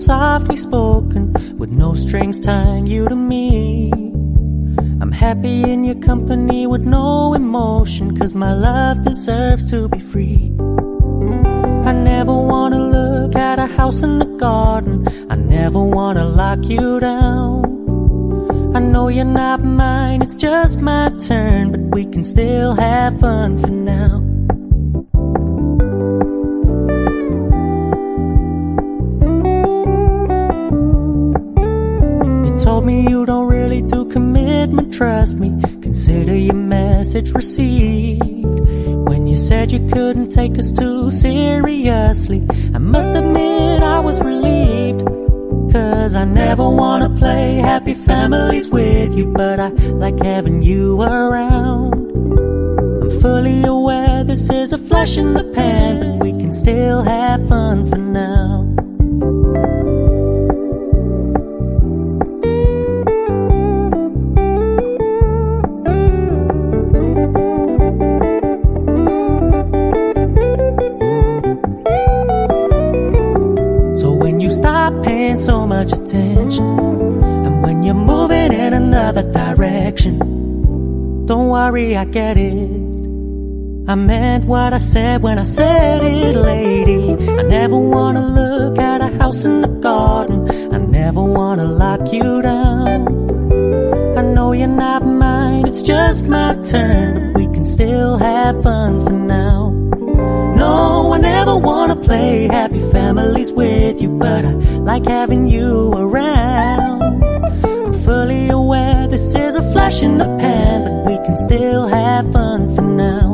softly spoken, with no strings tying you to me. I'm happy in your company with no emotion, 'cause my love deserves to be free. I never wanna look at a house in the garden, I never wanna lock you down. I know you're not mine, it's just my turn, but we can still have fun for now. You told me you don't really do commitment, trust me, consider your message received. When you said you couldn't take us too seriously, I must admit I was relieved. 'Cause I never wanna play happy families with you, but I like having you around. I'm fully aware this is a flash in the pan, but we can still have fun for now. So much attention, and when you're moving in another direction, don't worry, I get it. I meant what I said when I said it, lady. I never wanna look at a house in the garden, I never wanna lock you down. I know you're not mine, it's just my turn, but we can still have fun for now. No, I never wanna play happy families with you, but I like having you around. I'm fully aware this is a flash in the pan, but we can still have fun for now.